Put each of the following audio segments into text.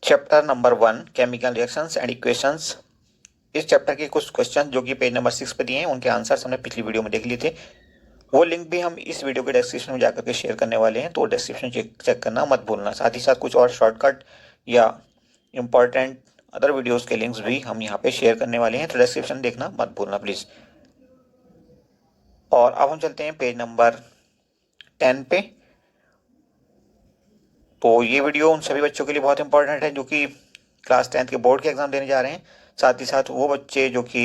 Chapter number 1 chemical reactions and equations. इस chapter के कुछ क्वेश्चन जो कि पेज नंबर 6 पे दिए हैं, उनके आंसर्स हमने पिछली वीडियो में देख लिए थे। वो लिंक भी हम इस वीडियो के डिस्क्रिप्शन में जाकर के शेयर करने वाले हैं, तो डिस्क्रिप्शन चेक करना मत भूलना। साथ ही साथ कुछ और शॉर्टकट या इम्पॉर्टेंट अदर वीडियोस के लिंक्स भी हम यहाँ पे शेयर करने वाले हैं, तो डिस्क्रिप्शन देखना मत भूलना प्लीज़। और अब हम चलते हैं पेज नंबर 10 पे। तो ये वीडियो उन सभी बच्चों के लिए बहुत इंपॉर्टेंट है जो कि क्लास 10th के बोर्ड के एग्जाम देने जा रहे हैं। साथ ही साथ वो बच्चे जो कि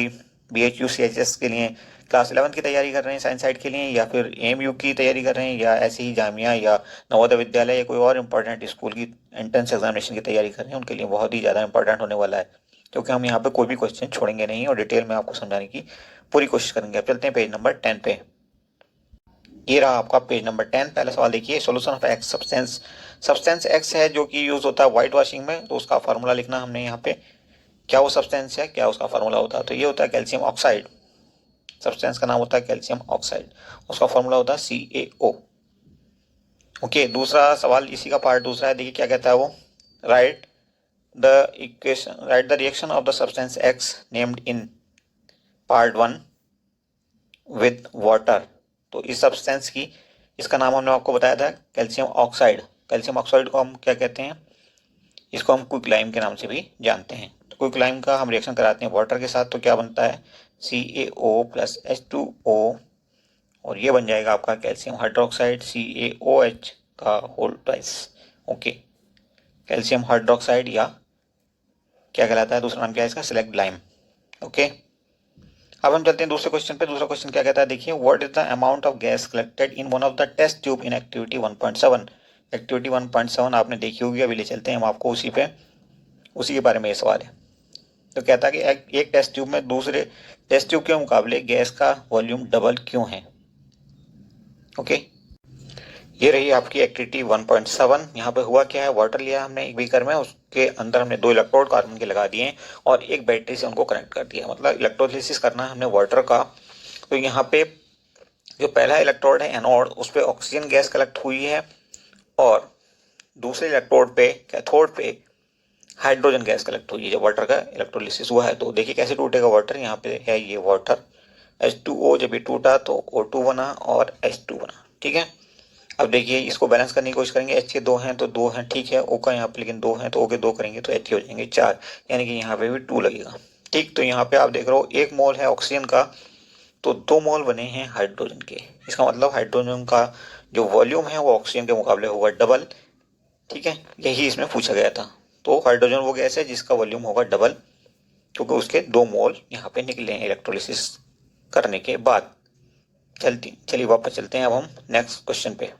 BHU CHS के लिए क्लास 11th की तैयारी कर रहे हैं साइंस साइड के लिए, या फिर AMU की तैयारी कर रहे हैं, या ऐसे ही जामिया या नवोदय विद्यालय या कोई और इम्पोर्टेंट स्कूल की एंट्रेंस एग्जामिनेशन की तैयारी कर रहे हैं, उनके लिए बहुत ही ज़्यादा इंपॉर्टेंट होने वाला है, क्योंकि हम यहाँ पे कोई भी क्वेश्चन छोड़ेंगे नहीं और डिटेल में आपको समझाने की पूरी कोशिश करेंगे। अब चलते हैं पेज नंबर 10 पे। ये रहा आपका पेज नंबर 10। पहला सवाल देखिए, solution of x substance. Substance x है जो कि यूज होता है व्हाइट वॉशिंग में, तो उसका फार्मूला लिखना हमने यहाँ पे। क्या वो सब्सटेंस है, क्या उसका फार्मूला होता है, तो ये होता है कैल्शियम ऑक्साइड। सब्सटेंस का नाम होता है कैल्शियम ऑक्साइड, उसका फार्मूला होता है CaO। ओके, दूसरा सवाल इसी का पार्ट दूसरा है। देखिए क्या कहता है वो, right the reaction of the substance x named in part 1 with water. तो इस सब्सटेंस की, इसका नाम हमने आपको बताया था कैल्शियम ऑक्साइड। कैल्शियम ऑक्साइड को हम क्या कहते हैं, इसको हम क्विकलाइम के नाम से भी जानते हैं। तो क्विकलाइम का हम रिएक्शन कराते हैं वाटर के साथ, तो क्या बनता है CaO प्लस H2O, और ये बन जाएगा आपका कैल्शियम हाइड्रोक्साइड CaOH का whole twice. Okay, calcium hydroxide या क्या कहलाता है, दूसरा नाम क्या है इसका, सिलेक्ट लाइम। ओके, अब हम चलते हैं दूसरे क्वेश्चन पे। दूसरा क्वेश्चन क्या कहता है, देखिए, what is the amount of gas collected in one of the test tube in activity 1.7। Activity 1.7 आपने देखी होगी, अभी ले चलते हैं हम आपको उसी के बारे में ये सवाल है। तो कहता है कि एक टेस्ट ट्यूब में दूसरे टेस्ट ट्यूब के मुकाबले गैस का वॉल्यूम डबल क्यों है। ओके, ये रही आपकी एक्टिविटी 1.7। यहाँ पे हुआ क्या है, वाटर लिया हमने एक बीकर में, उसके अंदर हमने 2 इलेक्ट्रोड कार्बन के लगा दिए और एक बैटरी से उनको कनेक्ट कर दिया, मतलब इलेक्ट्रोलिसिस करना है हमने वाटर का। तो यहाँ पे जो पहला इलेक्ट्रोड है एनोड, उस पर ऑक्सीजन गैस कलेक्ट हुई है, और दूसरे इलेक्ट्रोड पे कैथोड पे हाइड्रोजन गैस कलेक्ट हुई है जब वाटर का इलेक्ट्रोलिसिस हुआ है। तो देखिए कैसे टूटेगा वाटर, यहाँ पे है ये वाटर, H2O जब ये टूटा तो O2 बना और H2 बना। ठीक है, अब देखिए इसको बैलेंस करने की कोशिश करेंगे। H के 2 हैं तो 2 हैं, ठीक है, O का यहाँ पे लेकिन 2 हैं, तो O के 2 करेंगे तो H के हो जाएंगे 4, यानी कि यहाँ पे भी 2 लगेगा। ठीक, तो यहाँ पे आप देख रहे हो 1 मोल है ऑक्सीजन का, तो 2 मोल बने हैं हाइड्रोजन के। इसका मतलब हाइड्रोजन का जो वॉल्यूम है वो ऑक्सीजन के मुकाबले होगा डबल। ठीक है, यही इसमें पूछा गया था। तो हाइड्रोजन वो गैस है जिसका वॉल्यूम होगा डबल, क्योंकि उसके 2 मोल यहाँ पे निकले हैं इलेक्ट्रोलिसिस करने के बाद। चलिए वापस चलते हैं अब हम नेक्स्ट क्वेश्चन पे।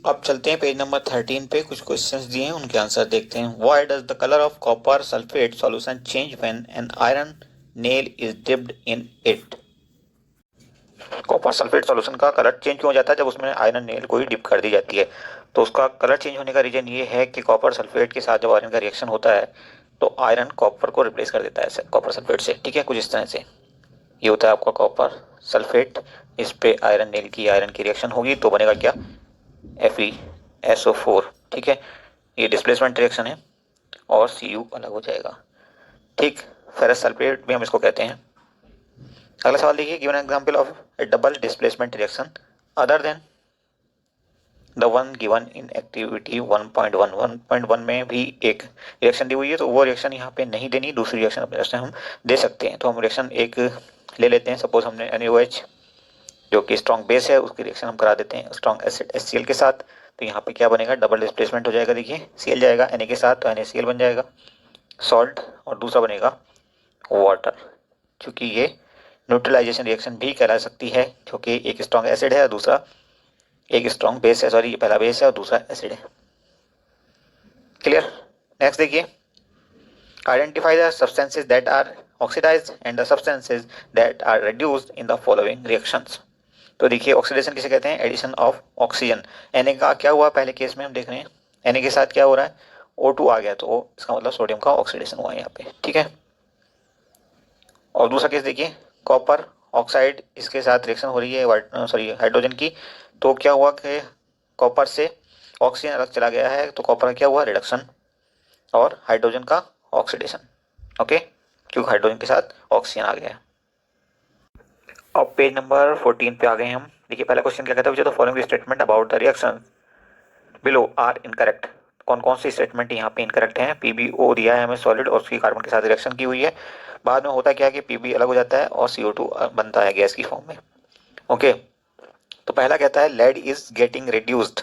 अब चलते हैं पेज नंबर 13 पे। कुछ क्वेश्चंस दिए हैं, उनके आंसर देखते हैं। Why does the colour of copper sulphate solution change when an iron nail is dipped in it. Copper sulphate solution का कलर चेंज क्यों हो जाता है जब उसमें आयरन नेल कोई डिप कर दी जाती है। तो उसका कलर चेंज होने का रीजन ये है कि कॉपर सल्फेट के साथ जब आयरन का रिएक्शन होता है तो आयरन कॉपर को रिप्लेस कर देता है कॉपर सल्फेट से। ठीक है, कुछ इस तरह से ये होता है आपका कॉपर सल्फेट, इस पे आयरन नेल की आयरन की रिएक्शन होगी तो बनेगा क्या, FeSO4। ठीक है, ये डिस्प्लेसमेंट रिएक्शन है और Cu अलग हो जाएगा। ठीक, फेरस सल्फेट भी हम इसको कहते हैं। अगला सवाल देखिए, given example of A double displacement reaction other than the one given in activity 1.1। 1.1 में भी एक रिएक्शन दी हुई है, तो वो रिएक्शन यहाँ पे नहीं देनी, दूसरी रिएक्शन अपने रिएक्शन हम दे सकते हैं। तो हम रिएक्शन एक ले लेते हैं, सपोज हमने NaOH जो कि स्ट्रॉन्ग बेस है उसकी रिएक्शन हम करा देते हैं स्ट्रॉन्ग एसिड HCl के साथ। तो यहाँ पे क्या बनेगा, डबल डिस्प्लेसमेंट हो जाएगा। देखिए Cl जाएगा Na के साथ तो NaCl बन जाएगा सॉल्ट, और दूसरा बनेगा वाटर, क्योंकि ये न्यूट्रलाइजेशन रिएक्शन भी कहला सकती है, क्योंकि एक स्ट्रॉन्ग एसिड है और दूसरा एक स्ट्रॉन्ग बेस है, सॉरी ये पहला बेस है और दूसरा एसिड है। क्लियर, नेक्स्ट देखिए, identify the substances that are oxidized and the substances that are reduced in the following reactions. तो देखिए ऑक्सीडेशन किसे कहते हैं, एडिशन ऑफ ऑक्सीजन। Na का क्या हुआ पहले केस में हम देख रहे हैं, Na के साथ क्या हो रहा है, O2 आ गया, तो इसका मतलब सोडियम का ऑक्सीडेशन हुआ है यहाँ पे। ठीक है, और दूसरा केस देखिए, कॉपर ऑक्साइड, इसके साथ रिएक्शन हो रही है हाइड्रोजन की, तो क्या हुआ कि कॉपर से ऑक्सीजन अलग चला गया है तो कॉपर का क्या हुआ, रिडक्शन, और हाइड्रोजन का ऑक्सीडेशन। ओके, क्योंकि हाइड्रोजन के साथ ऑक्सीजन आ गया है। अब पेज नंबर 14 पे आ गए हम। देखिए पहला क्वेश्चन क्या कहता है, the following statement about the reaction below are incorrect. कौन कौन सी स्टेटमेंट यहाँ पे इनकरेक्ट है। पीबीओ दिया है हमें सॉलिड और उसकी कार्बन के साथ रिएक्शन की हुई है। बाद में होता क्या है कि पीबी अलग हो जाता है और CO2 बनता है गैस की फॉर्म में। ओके, तो पहला कहता है lead is getting reduced.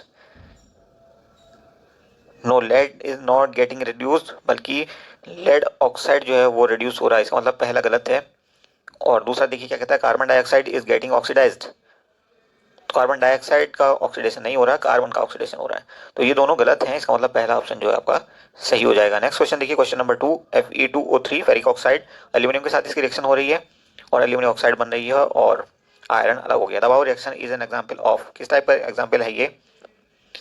No, lead is not getting reduced, बल्कि लेड ऑक्साइड जो है वो रिड्यूस हो रहा है, इसका मतलब पहला गलत है। और दूसरा देखिए क्या कहता है, carbon dioxide is getting oxidized. तो कार्बन डाइऑक्साइड का ऑक्सीडेशन नहीं हो रहा है, कार्बन का ऑक्सीडेशन हो रहा है। तो ये दोनों गलत हैं, इसका मतलब पहला ऑप्शन जो है आपका सही हो जाएगा। नेक्स्ट क्वेश्चन देखिए, question number 2, Fe2O3 ferric oxide, aluminium के साथ इसकी रिएक्शन हो रही है और एल्यूमिनियम ऑक्साइड बन रही है और आयरन अलग हो गया। दबाव reaction is an example of, किस टाइप का एग्जाम्पल है ये,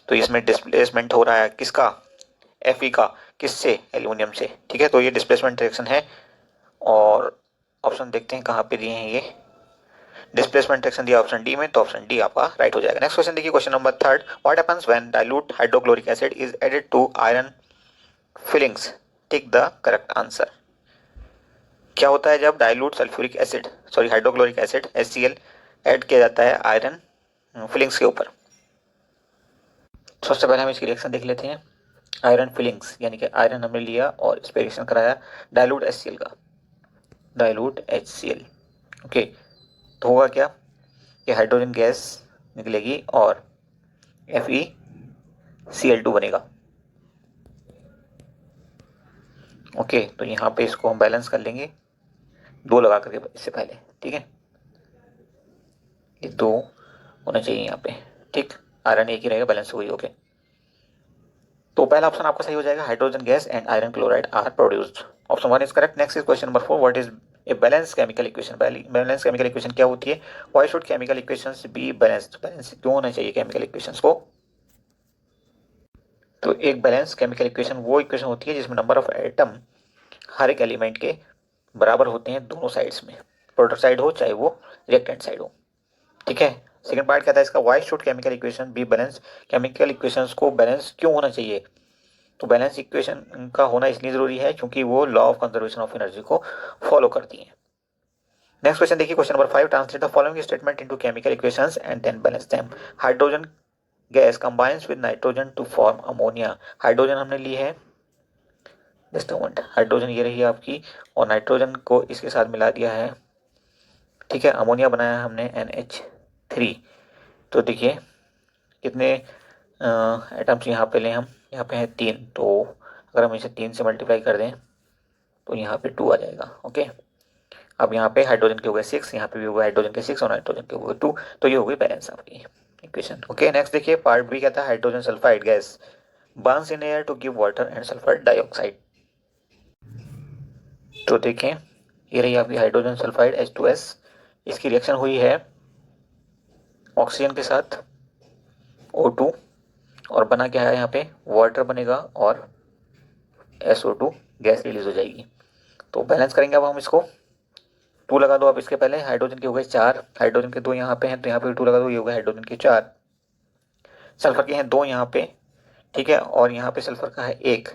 तो इसमें डिस्प्लेसमेंट हो रहा है किसका, Fe का, किससे, एल्यूमिनियम से। ठीक है, तो ये डिस्प्लेसमेंट रिएक्शन है। और ऑप्शन देखते हैं कहाँ पे दिए हैं ये, डिस्प्लेसमेंट रिएक्शन दिया ऑप्शन डी में, तो ऑप्शन डी आपका राइट हो जाएगा। नेक्स्ट क्वेश्चन देखिए, question number 3, what happens when dilute hydrochloric acid is added to iron filings, tick the correct answer. क्या होता है जब dilute sulphuric acid, sorry hydrochloric acid HCl add किया जाता है आयरन फिलिंग्स के ऊपर। सबसे पहले हम इसकी रिएक्शन देख लेते हैं। आयरन फिलिंग्स यानी कि आयरन हमने लिया और इस पर रिएक्शन कराया डाइल्यूट HCl का, डाइल्यूट HCl। ओके, तो होगा क्या, ये हाइड्रोजन गैस निकलेगी और FeCl2 बनेगा। ओके, तो यहाँ पे इसको हम बैलेंस कर लेंगे 2 लगा करके इससे पहले। ठीक है, ये 2 होना चाहिए यहाँ पे। ठीक, आयरन एक ही रहेगा, बैलेंस हुई। ओके, तो पहला ऑप्शन आपका सही हो जाएगा, hydrogen gas and iron chloride are produced. Option 1 is correct. Next is question number 4, what is a balance chemical equation. Balance chemical equation क्या होती है, why should chemical equations be balanced, balance क्यों होना चाहिए केमिकल इक्वेशंस को। तो एक balance chemical equation वो इक्वेशन होती है जिसमें नंबर ऑफ एटम हर एक एलिमेंट के बराबर होते हैं दोनों साइड्स में, प्रोडक्ट साइड हो चाहे वो रिएक्टेंट साइड हो। ठीक है, सेकंड पार्ट कहता है इसका, why should chemical equation be balance, chemical equations को बैलेंस क्यों होना चाहिए। तो बैलेंस इक्वेशन का होना इसलिए जरूरी है क्योंकि वो law of conservation of energy को फॉलो करती है। नेक्स्ट क्वेश्चन देखिए, question number 5, translate the following statement into chemical equations and then balance them. Hydrogen gas combines with nitrogen to form ammonia. Hydrogen हमने ली है, जस्ट मोमेंट, हाइड्रोजन ये रही आपकी और नाइट्रोजन को इसके साथ मिला दिया है। ठीक है, अमोनिया बनाया है हमने NH3। तो देखिए कितने एटम्स यहाँ पे लें हम, यहाँ पे है 3, तो अगर हम इसे 3 से मल्टीप्लाई कर दें तो यहाँ पे 2 आ जाएगा। ओके, अब यहाँ पे हाइड्रोजन के हो गए 6, यहाँ पे भी हो गए हाइड्रोजन के 6 और नाइट्रोजन के हो गए 2, तो ये हो गई बैलेंस आपकी इक्वेशन। ओके, नेक्स्ट देखिए पार्ट बी कहता है, hydrogen sulphide gas burns in air to give water and sulphur dioxide. तो देखें ये रही आपकी हाइड्रोजन सल्फाइड H2S, इसकी रिएक्शन हुई है ऑक्सीजन के साथ O2 और बना क्या है यहाँ पे, वाटर बनेगा और SO2 गैस रिलीज हो जाएगी। तो बैलेंस करेंगे अब हम इसको, 2 लगा दो अब इसके पहले, हाइड्रोजन के हो गए 4, हाइड्रोजन के 2 यहाँ पे हैं तो यहाँ पे 2 लगा दो, ये हो गए हाइड्रोजन के 4, सल्फर के हैं 2 यहाँ पे। ठीक है, और यहाँ पे सल्फर का है 1,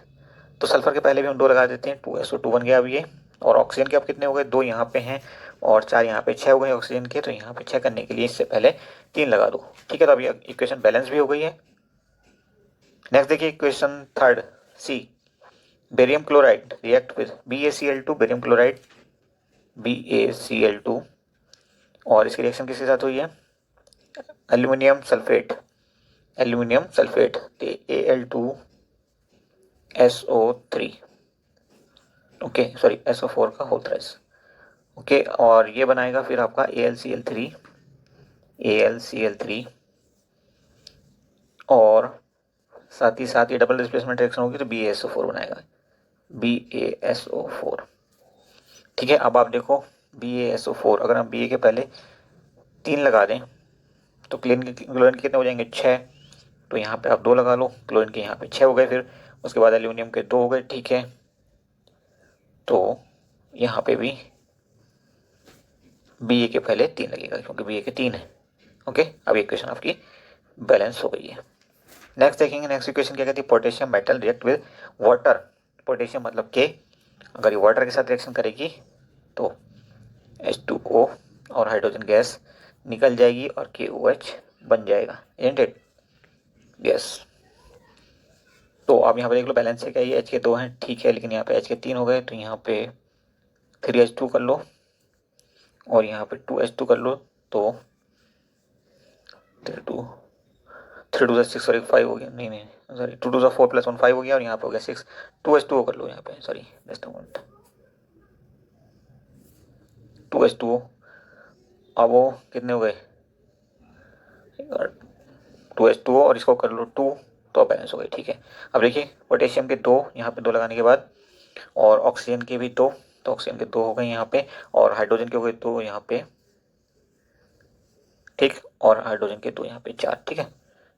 तो सल्फर के पहले भी हम 2 लगा देते हैं, 2SO2 बन गया अब ये। और ऑक्सीजन के अब कितने हो गए, 2 यहाँ पे हैं और 4 यहाँ पे, 6 हो गए ऑक्सीजन के, तो यहाँ पे 6 करने के लिए इससे पहले 3 लगा दो। ठीक है, तो अब ये इक्वेशन बैलेंस भी हो गई है। नेक्स्ट देखिए question 3 C, barium chloride react with BaCl2, barium chloride BaCl2, और इसकी रिएक्शन किसके साथ हुई है, aluminium sulphate, aluminium sulphate Al2SO3। Okay, sorry SO4 का होल थ्राइस। ओके, और ये बनाएगा फिर आपका AlCl3, AlCl3, और साथ ही साथ ये डबल डिस्प्लेसमेंट रिएक्शन होगी तो BaSO4 बनाएगा, BaSO4। ठीक है, अब आप देखो BaSO4, अगर हम Ba के पहले 3 लगा दें तो क्लोरीन के कितने हो जाएंगे, 6, तो यहाँ पे आप 2 लगा लो, क्लोरीन के यहाँ पे 6 हो गए, फिर उसके बाद एल्यूमिनियम के 2 हो गए। ठीक है, तो यहाँ पे भी Ba के पहले 3 लगेगा क्योंकि Ba के 3 है। ओके, अब ये क्वेश्चन आपकी बैलेंस हो गई है। नेक्स्ट देखेंगे, नेक्स्ट इक्वेशन क्या कहती है, potassium metal react with water, potassium मतलब के, अगर ये वाटर के साथ रिएक्शन करेगी तो H2O और हाइड्रोजन गैस निकल जाएगी और KOH बन जाएगा, isn't it? यस। तो आप यहाँ पे देख लो बैलेंस है क्या, ये H के 2 हैं ठीक है, लेकिन यहाँ पे H के 3 हो गए, तो यहाँ पे 3H2 कर लो और यहाँ पे 2H2 कर लो, तो 3 2 सॉरी 5 हो गया, नहीं सॉरी 2 2 4 + 1 5 हो गया, और यहाँ पे हो गया 6, 2H2O कर लो यहाँ पे, sorry just a minute, 2H2O, अब वो कितने हो गए, 2H2O और इसको कर लो 2, तो बैलेंस हो गई, ठीक है। अब देखिए पोटेशियम के 2 यहाँ पे 2 लगाने के बाद, और ऑक्सीजन के भी 2, तो ऑक्सीजन के 2 हो गए यहाँ पे, और हाइड्रोजन के हो गए 2 यहाँ पे, ठीक, और हाइड्रोजन के 2 यहाँ पे 4, ठीक है,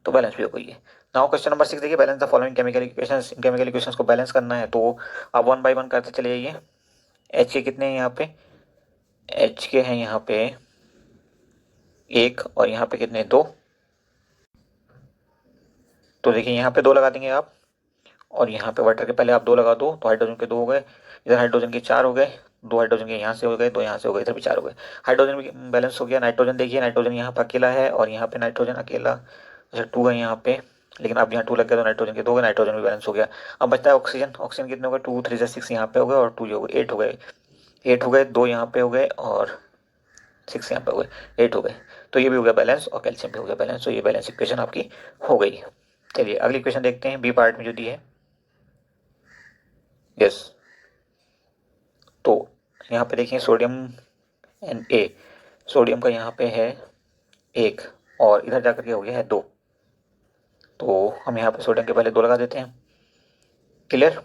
तो बैलेंस भी हो गई है। नाउ क्वेश्चन नंबर 6 देखिए, balance the following chemical equations, in chemical equations को बैलेंस करना है, तो आप 1 बाय 1 करते चले जाइए। H के कितने हैं यहाँ पे, H के हैं यहाँ पे 1 और यहाँ पे कितने 2, तो देखिए यहाँ पे 2 लगा देंगे आप, और यहाँ पे वाटर के पहले आप 2 लगा दो, तो हाइड्रोजन के 2 हो गए, इधर हाइड्रोजन के 4 हो गए, 2 हाइड्रोजन के यहाँ से हो गए, 2 यहाँ से हो गए, इधर भी 4 हो गए, हाइड्रोजन भी बैलेंस हो गया। नाइट्रोजन देखिए, नाइट्रोजन यहाँ पे अकेला है और यहाँ पे नाइट्रोजन अकेला, अच्छा 2 है यहाँ पे, लेकिन अब यहाँ 2 लग गया तो नाइट्रोजन के 2 हो गए, नाइट्रोजन भी बैलेंस हो गया। अब बचता है ऑक्सीजन, ऑक्सीजन कितने हो गए, 2 3 6 यहाँ पे हो गए, और 2 हो गए 8 हो गए, 8 हो गए, 2 यहाँ पे हो गए और 6 यहाँ पे हो गए, 8 हो गए, तो ये भी हो गया बैलेंस और कैल्शियम भी हो गया बैलेंस, तो ये बैलेंस इक्वेशन आपकी हो गई। चलिए अगली इक्वेशन देखते हैं, बी पार्ट में जो दी है। यस, तो यहाँ पे देखिए सोडियम Na, सोडियम का यहाँ पे है 1 और इधर जाकर के हो गया है 2, तो हम यहाँ पे सोडियम के पहले 2 लगा देते हैं, क्लियर,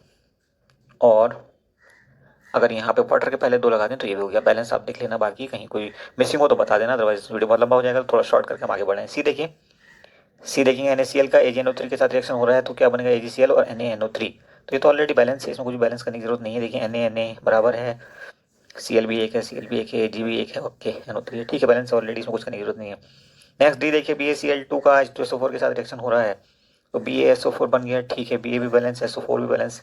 और अगर यहाँ पे वाटर के पहले 2 लगा दें तो ये भी हो गया बैलेंस। आप देख लेना, बाकी कहीं कोई मिसिंग हो तो बता देना, अदरवाइज वीडियो बहुत लंबा हो जाएगा, तो थोड़ा शॉर्ट करके हम आगे बढ़ें। सी देखिए, सी देखेंगे NaCl का AgNO3 के साथ रिएक्शन हो रहा है, तो क्या बनेगा AgCl और NaNO3, तो ये तो ऑलरेडी बैलेंस है, इसमें कुछ बैलेंस करने की जरूरत नहीं है। देखिए Na बराबर है, Cl भी 1 है, Cl भी 1 है, Ag भी 1 है, ओके NO3 है, ठीक है, बैलेंस ऑलरेडी, इसमें कुछ करने की जरूरत नहीं है। नेक्स्ट डी देखिए, BaCl2 का H2SO4 के साथ रिएक्शन हो रहा है, तो BaSO4 बन गया, ठीक है, Ba भी बैलेंस, SO4 भी बैलेंस,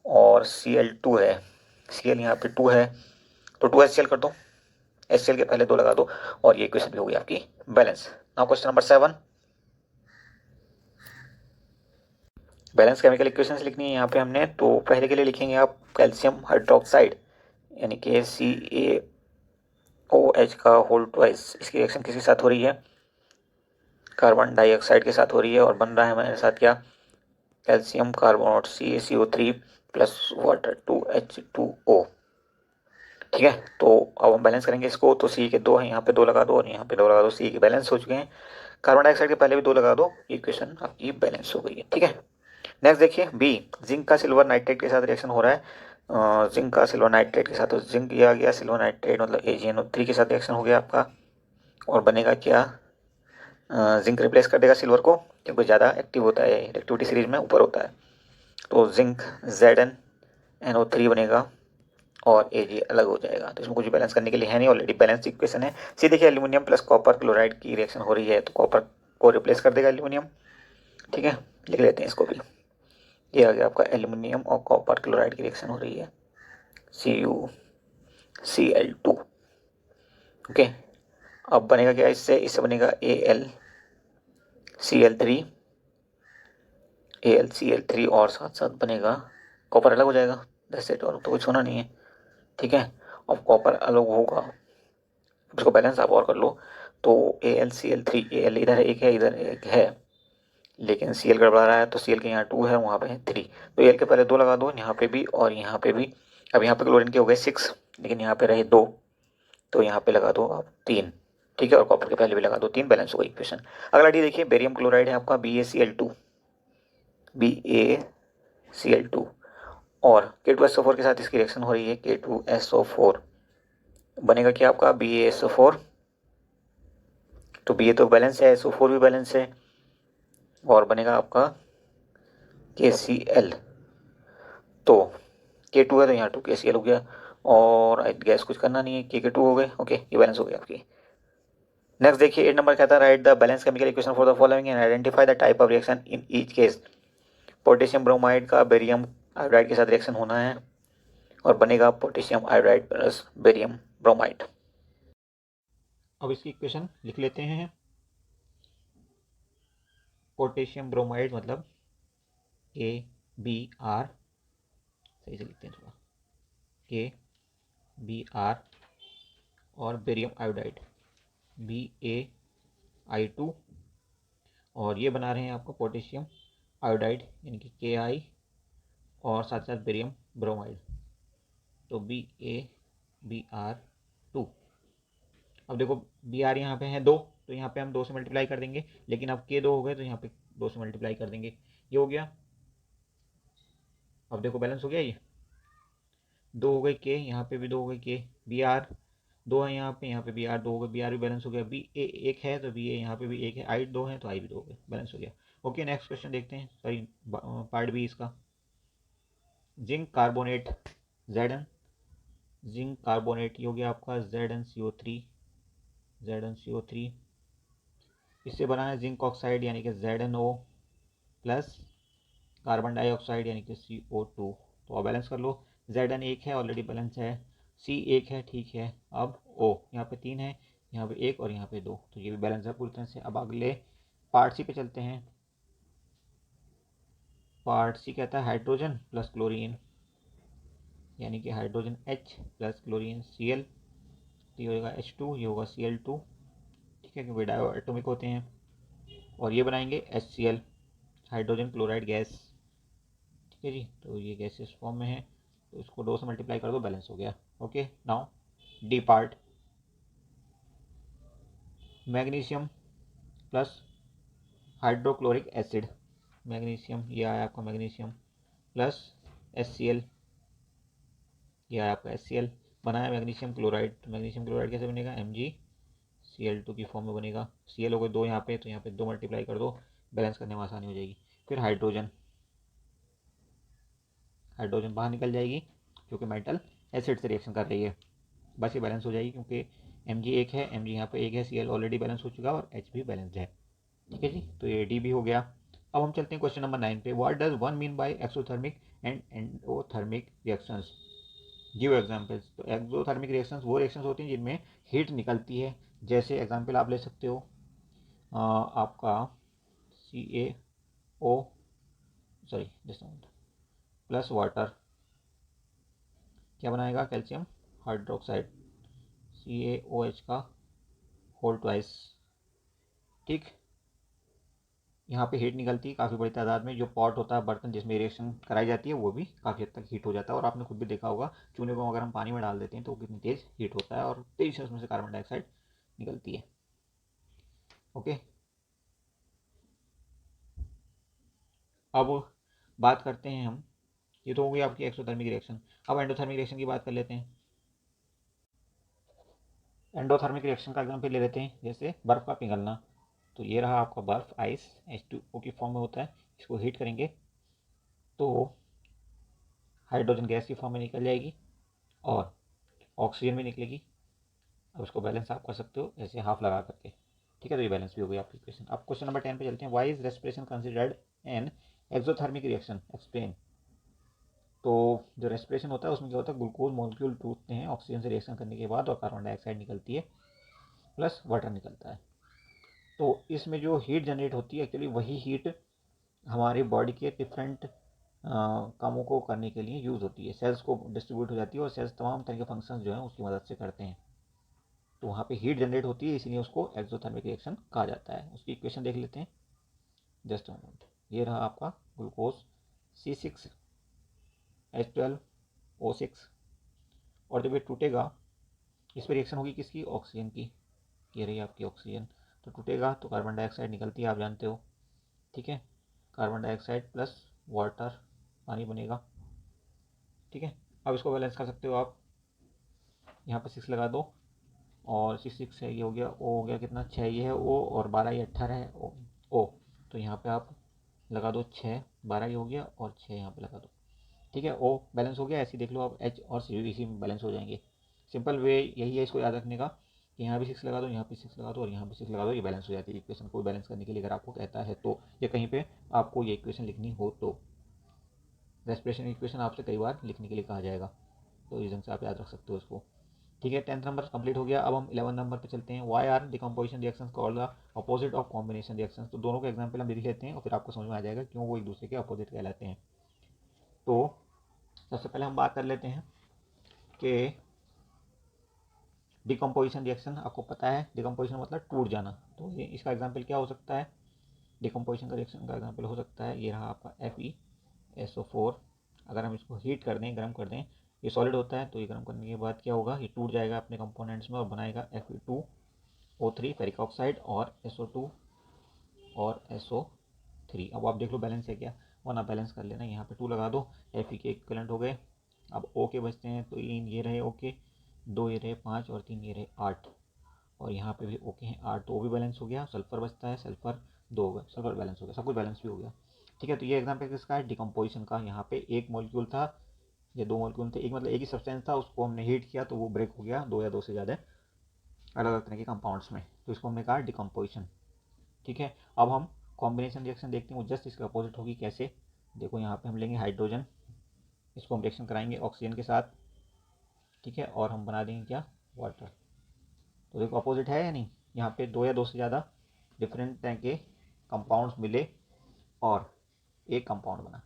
और Cl2 है, Cl यहाँ पे 2 है, तो 2HCl कर दो, HCl के पहले 2 लगा दो, और ये इक्वेशन भी हो गई आपकी balance. Now question number 7, balance chemical equations लिखनी है यहाँ पे हमने, तो पहले के लिए लिखेंगे आप कैल्शियम हाइड्रोक्साइड, यानी कि CaOH का होल ट्वाइस, इसकी रिएक्शन किसके साथ हो रही है, कार्बन डाइऑक्साइड के साथ हो रही है, और बन रहा है हमारे साथ क्या, calcium carbonate CaCO3 plus water 2H2O, ठीक है। तो अब हम बैलेंस करेंगे इसको, तो C के 2 हैं, यहाँ पे 2 लगा दो और यहाँ पे 2 लगा दो, C के बैलेंस हो चुके हैं, कार्बन डाइऑक्साइड के पहले भी 2 लगा दो, इक्वेशन आपकी बैलेंस हो गई है, ठीक है। नेक्स्ट देखिए बी, जिंक का सिल्वर नाइट्रेट के साथ रिएक्शन हो रहा है, जिंक का सिल्वर नाइट्रेट के साथ, तो जिंक ये आ गया, सिल्वर नाइट्रेट मतलब AgNO3 के साथ रिएक्शन हो गया आपका, और बनेगा क्या, जिंक रिप्लेस कर देगा सिल्वर को, क्योंकि ज़्यादा एक्टिव होता है, एक्टिविटी सीरीज में ऊपर होता है, तो जिंक ZnNO3 बनेगा और Ag अलग हो जाएगा, तो इसमें कुछ बैलेंस करने के लिए है नहीं, ऑलरेडी बैलेंस इक्वेशन है। सी देखिए, एल्यूमिनियम प्लस कॉपर क्लोराइड की रिएक्शन हो रही है, तो कॉपर को रिप्लेस कर देगा एल्यूमिनियम, ठीक है, लिख लेते हैं इसको भी, ये आ गया आपका एल्यूमिनियम और कॉपर क्लोराइड की रिएक्शन हो रही है, CuCl2, ओके। अब बनेगा क्या इससे, इससे बनेगा AlCl3 और साथ साथ बनेगा कॉपर अलग हो जाएगा, दैट्स इट, और तो कुछ होना नहीं है, ठीक है। अब कॉपर अलग होगा, इसको बैलेंस आप और कर लो, तो AlCl3, Al इधर एक है इधर एक है, लेकिन Cl गड़बड़ा रहा है, तो Cl के यहाँ 2 है वहाँ पे है 3, तो Al के पहले 2 लगा दो, यहाँ पे भी और यहाँ पे भी। अब यहाँ पे क्लोरीन के हो गए 6, लेकिन यहाँ पे रहे 2, तो यहाँ पे लगा दो आप 3, ठीक है, और कॉपर के पहले भी लगा दो 3, बैलेंस हो गई इक्वेशन। अगला डी देखिए, बेरियम क्लोराइड है आपका BaCl2, और K2SO4 के साथ इसकी रिएक्शन हो रही है, K2SO4 बनेगा क्या आपका BaSO4, तो Ba तो बैलेंस है, SO4 भी बैलेंस है, और बनेगा आपका KCl, तो K2 है तो यहाँ 2KCl हो गया, और गैस कुछ करना नहीं है, K के 2 हो गए, ओके, ये बैलेंस हो गया आपकी। नेक्स्ट देखिए 8 नंबर कहता है right the balance chemical equation for the following and identify the type of reaction in each case. Potassium bromide का बेरियम आयोडाइड के साथ रिएक्शन होना है और बनेगा potassium iodide plus barium bromide. अब इसकी इक्वेशन लिख लेते हैं। पोटेशियम ब्रोमाइड मतलब KBr, सही से लिखते हैं थोड़ा, KBr, और बेरियम आयोडाइड BaI2, और ये बना रहे हैं आपको पोटेशियम आयोडाइड यानी कि Ki, और साथ साथ बेरियम ब्रोमाइड तो BaBr2। अब देखो Br यहाँ पे है 2, तो यहाँ पे हम 2 से मल्टीप्लाई कर देंगे, लेकिन अब K 2 हो गए तो यहाँ पे 2 से मल्टीप्लाई कर देंगे, ये हो गया। अब देखो बैलेंस हो गया, ये 2 हो गए K, यहाँ पे भी 2 हो गए K, Br 2 है यहाँ पे Br 2 हो गए, Br भी बैलेंस हो गया, Ba 1 है तो Ba यहाँ पे भी 1 है, I 2 है तो I भी 2 हो गए, बैलेंस हो गया। ओके नेक्स्ट क्वेश्चन देखते हैं, सॉरी पार्ट बी इसका। Zinc carbonate Zn, zinc carbonate ये हो गया आपका ZnCO3, इससे बना है जिंक ऑक्साइड यानी कि ZnO प्लस कार्बन डाइऑक्साइड यानी कि CO2। तो अब बैलेंस कर लो, Zn 1 है ऑलरेडी बैलेंस है, C 1 है ठीक है, अब O यहाँ पे 3 है, यहाँ पे 1 और यहाँ पे 2, तो ये भी बैलेंस है पूरी तरह से। अब अगले पार्ट सी पे चलते हैं। पार्ट सी कहता है हाइड्रोजन प्लस क्लोरीन यानी कि hydrogen H plus chlorine Cl, तो ये होगा H2, ये होगा Cl2, ठीक है क्योंकि डायो एटोमिक होते हैं, और ये बनाएंगे HCl हाइड्रोजन क्लोराइड गैस, ठीक है जी। तो ये गैसेस फॉर्म में है, तो इसको 2 से मल्टीप्लाई कर दो, बैलेंस हो गया। Okay now D part, magnesium plus hydrochloric acid, magnesium ये आया आपका मैग्नीशियम प्लस HCl, ये आया आपका HCl, बनाया मैग्नीशियम क्लोराइड, तो मैग्नीशियम क्लोराइड कैसे बनेगा, MgCl2 की फॉर्म में बनेगा। Cl हो गए 2 यहाँ पे, तो यहाँ पे 2 मल्टीप्लाई कर दो, बैलेंस करने में आसानी हो जाएगी। फिर हाइड्रोजन, हाइड्रोजन बाहर निकल जाएगी क्योंकि मेटल एसिड से रिएक्शन कर रही है, बस ये बैलेंस हो जाएगी क्योंकि Mg 1 है, Mg यहाँ पे 1 है, Cl ऑलरेडी बैलेंस हो चुका है और H भी बैलेंस्ड है, ठीक है जी। तो ये डी भी हो गया। अब हम चलते हैं क्वेश्चन नंबर 9 पे। What does one mean by exothermic and endothermic reactions, give examples. तो एक्सोथर्मिक रिएक्शंस वो रिएक्शंस होती हैं जिनमें हीट निकलती है, जैसे एग्जांपल आप ले सकते हो आपका CaO सॉरी प्लस वाटर क्या बनाएगा, कैल्शियम हाइड्रोक्साइड CaOH का होल ट्वाइस, ठीक। यहाँ पे हीट निकलती है काफ़ी बड़ी तादाद में, जो पॉट होता है बर्तन जिसमें रिएक्शन कराई जाती है वो भी काफ़ी हद तक हीट हो जाता है, और आपने खुद भी देखा होगा चूने को अगर हम पानी में डाल देते हैं तो वो कितनी तेज़ हीट होता है और तेज़ से उसमें से कार्बन डाइऑक्साइड निकलती है। ओके अब बात करते हैं हम, ये तो हो गई आपकी एक्सोथर्मिक रिएक्शन। अब एंडोथर्मिक रिएक्शन की बात कर लेते हैं। एंडोथर्मिक रिएक्शन का एग्जाम्पल ले लेते हैं, जैसे बर्फ़ का पिघलना, तो ये रहा आपका बर्फ़, आइस H2O की फॉर्म में होता है, इसको हीट करेंगे तो हाइड्रोजन गैस की फॉर्म में निकल जाएगी और ऑक्सीजन भी निकलेगी। अब इसको बैलेंस आप कर सकते हो ऐसे हाफ लगा करके, ठीक है। तो ये बैलेंस भी हो गई आपकी इक्वेशन। अब क्वेश्चन नंबर 10 पे चलते हैं। Why is respiration considered an exothermic reaction, explain. तो जो रेस्पिरेशन होता है उसमें क्या होता है, ग्लूकोज मॉलिक्यूल टूटते हैं ऑक्सीजन से रिएक्शन करने के बाद और कार्बन डाइऑक्साइड निकलती है प्लस वाटर निकलता है। तो इसमें जो हीट जनरेट होती है एक्चुअली वही हीट हमारे बॉडी के डिफरेंट कामों को करने के लिए यूज़ होती है, सेल्स को डिस्ट्रीब्यूट हो जाती है और सेल्स तमाम तरह के फंक्शंस जो हैं उसकी मदद से करते हैं, तो वहाँ पे हीट जनरेट होती है, इसीलिए उसको एक्सोथर्मिक रिएक्शन कहा जाता है। उसकी इक्वेशन देख लेते हैं, जस्ट मोमेंट। ये रहा आपका ग्लूकोज C6H12O6, और जब ये टूटेगा इस पर रिएक्शन होगी किसकी, ऑक्सीजन की, ये रही आपकी ऑक्सीजन, तो टूटेगा तो कार्बन डाइऑक्साइड निकलती है आप जानते हो, ठीक है। कार्बन डाइऑक्साइड प्लस वाटर, पानी बनेगा, ठीक है। अब इसको बैलेंस कर सकते हो आप, यहाँ पर 6 लगा दो और 6 है, ये हो गया ओ, हो गया कितना 6, ये है ओ, और 12 ये 18 है ओ, तो यहाँ पे आप लगा दो 6, 12 ये हो गया और 6 यहाँ पे लगा दो, ठीक है। ओ बैलेंस हो गया, ऐसे देख लो आप एच और सी इसी में बैलेंस हो जाएंगे। सिंपल वे यही है इसको याद रखने का कि यहाँ भी 6 लगा दो, यहाँ भी 6 लगा दो और यहाँ भी 6 लगा दो, ये बैलेंस हो जाती है इक्वेशन को बैलेंस करने के लिए अगर आपको कहता है तो, या कहीं पे आपको ये इक्वेशन लिखनी हो तो। रेस्पिरेशन इक्वेशन आपसे कई बार लिखने के लिए कहा जाएगा, तो रीजन से आप याद रख सकते हो इसको। ठीक है, 10th नंबर कंप्लीट हो गया। अब हम 11 नंबर पे चलते हैं। Why are decomposition reactions called the opposite of combination reactions. तो दोनों के एग्जांपल हम लिख लेते हैं और फिर आपको समझ में आ जाएगा क्यों वो एक दूसरे के अपोजिट कहलाते हैं। तो सबसे पहले हम बात कर लेते हैं कि डिकम्पोजिशन रिएक्शन, आपको पता है डिकम्पोजिशन मतलब टूट जाना, तो ये इसका एग्जाम्पल क्या हो सकता है। डिकम्पोजिशन का रिएक्शन का एग्जाम्पल हो सकता है, ये रहा आपका FeSO4। अगर हम इसको हीट कर दें, गर्म कर दें, ये सॉलिड होता है, तो ये गर्म करने के बाद क्या होगा, ये टूट जाएगा अपने कंपोनेंट्स में और बनाएगा Fe2O3 फेरिक ऑक्साइड और SO2 और SO3। अब आप देख लो बैलेंस है क्या, वरना बैलेंस कर लेना, यहाँ पे 2 लगा दो, Fe के इक्विवेलेंट हो गए। अब O के बचते हैं, तो ये रहे O के 2, ये रहे 5 और 3 ये रहे 8, और यहाँ पे भी ओके हैं 8, तो वो भी बैलेंस हो गया। सल्फर बचता है, सल्फर 2 हो गया, सल्फर बैलेंस हो गया, सब कुछ बैलेंस भी हो गया। ठीक है, तो ये एग्जाम्पल किसका है, डिकम्पोजिशन का। यहाँ पे एक मॉलिक्यूल था, ये 2 मॉलिक्यूल थे, एक मतलब एक ही सब्सटेंस था, उसको हमने हीट किया तो वो ब्रेक हो गया 2 या 2 से ज़्यादा अलग अलग तरह के कंपाउंड्स में, तो इसको हमने कहा डिकम्पोजिशन। ठीक है, अब हम कॉम्बिनेशन रिएक्शन देखते हैं, वो जस्ट इसके अपोजिट होगी। कैसे, देखो यहाँ पे हम लेंगे हाइड्रोजन, इसको हम रिएक्शन कराएंगे ऑक्सीजन के साथ। ठीक है, और हम बना देंगे क्या, वाटर। तो देखो अपोजिट है या नहीं, यहाँ पे 2 या 2 से ज़्यादा डिफरेंट तरह के कंपाउंड्स मिले और एक कंपाउंड बना,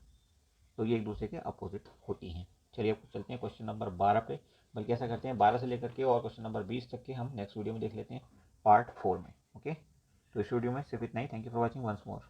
तो ये एक दूसरे के अपोजिट होती हैं। चलिए अब चलते हैं क्वेश्चन नंबर 12 पे, बल्कि ऐसा करते हैं 12 से लेकर के और क्वेश्चन नंबर 20 तक के हम नेक्स्ट वीडियो में देख लेते हैं, पार्ट 4 में। ओके, तो इस वीडियो में सिर्फ इतना ही। Thank you for watching once more.